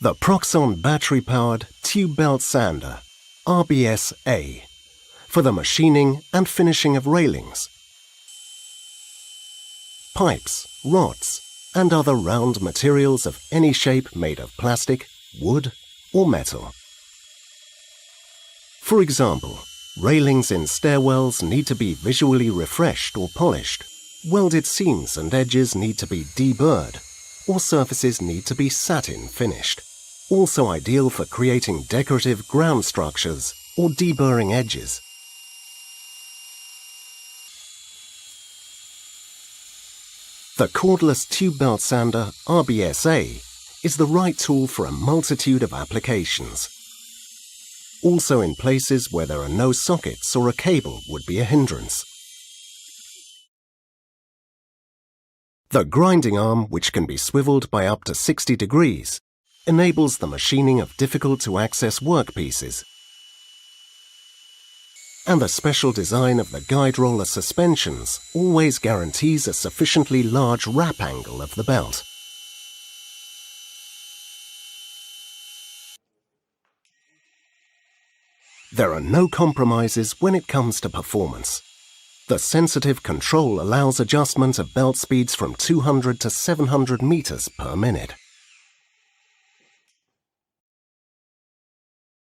The Proxxon battery-powered tube belt sander, RBS-A, for the machining and finishing of railings, pipes, rods, and other round materials of any shape made of plastic, wood, or metal. For example, railings in stairwells need to be visually refreshed or polished, welded seams and edges need to be deburred, or surfaces need to be satin finished. Also ideal for creating decorative ground structures or deburring edges. The cordless tube belt sander RBS-A is the right tool for a multitude of applications. Also in places where there are no sockets or a cable would be a hindrance. The grinding arm, which can be swiveled by up to 60 degrees, enables the machining of difficult-to-access workpieces. And the special design of the guide roller suspensions always guarantees a sufficiently large wrap angle of the belt. There are no compromises when it comes to performance. The sensitive control allows adjustment of belt speeds from 200 to 700 meters per minute.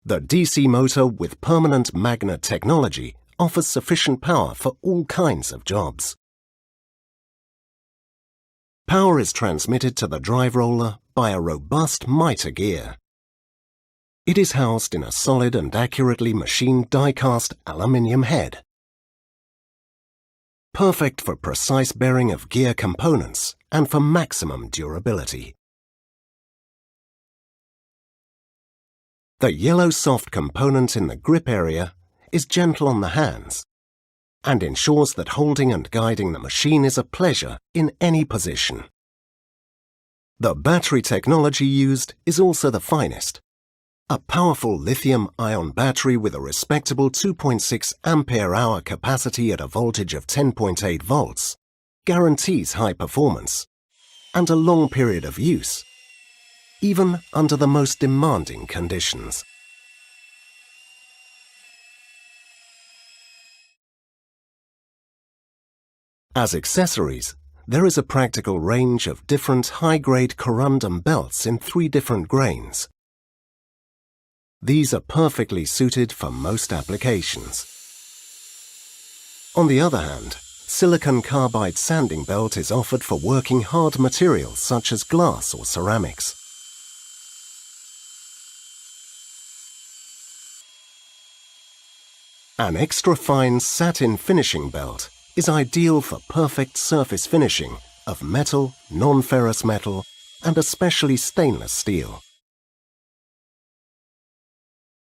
The DC motor with permanent magnet technology offers sufficient power for all kinds of jobs. Power is transmitted to the drive roller by a robust mitre gear. It is housed in a solid and accurately machined die-cast aluminium head. Perfect for precise bearing of gear components and for maximum durability. The yellow soft component in the grip area is gentle on the hands and ensures that holding and guiding the machine is a pleasure in any position. The battery technology used is also the finest. A powerful lithium-ion battery with a respectable 2.6 ampere-hour capacity at a voltage of 10.8 volts guarantees high performance and a long period of use, even under the most demanding conditions. As accessories, there is a practical range of different high-grade corundum belts in 3 different grains. These are perfectly suited for most applications. On the other hand, silicon carbide sanding belt is offered for working hard materials such as glass or ceramics. An extra-fine satin finishing belt is ideal for perfect surface finishing of metal, non-ferrous metal, and especially stainless steel.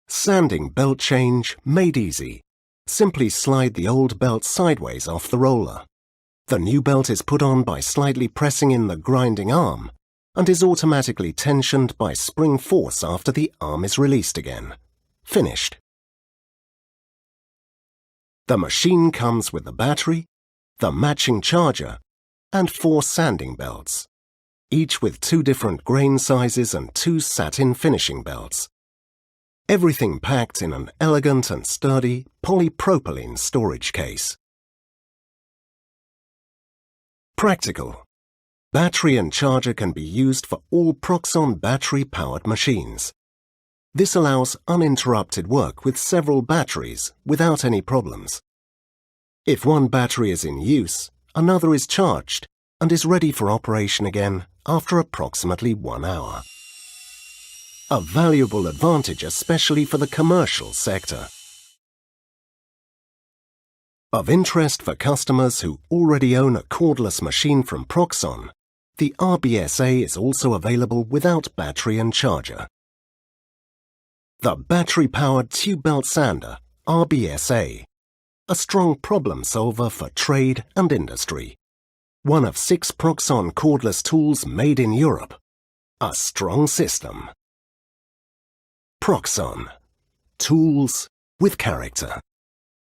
Sanding belt change made easy. Simply slide the old belt sideways off the roller. The new belt is put on by slightly pressing in the grinding arm and is automatically tensioned by spring force after the arm is released again. Finished. The machine comes with the battery, the matching charger, and 4 sanding belts, each with 2 different grain sizes and 2 satin finishing belts. Everything packed in an elegant and sturdy polypropylene storage case. Practical. Battery and charger can be used for all Proxxon battery-powered machines. This allows uninterrupted work with several batteries without any problems. If one battery is in use, another is charged and is ready for operation again after approximately 1 hour. A valuable advantage especially for the commercial sector. Of interest for customers who already own a cordless machine from Proxxon, the RBS-A is also available without battery and charger. The battery-powered tube belt sander, RBS-A, a strong problem solver for trade and industry. One of 6 Proxxon cordless tools made in Europe. A strong system. Proxxon. Tools with character.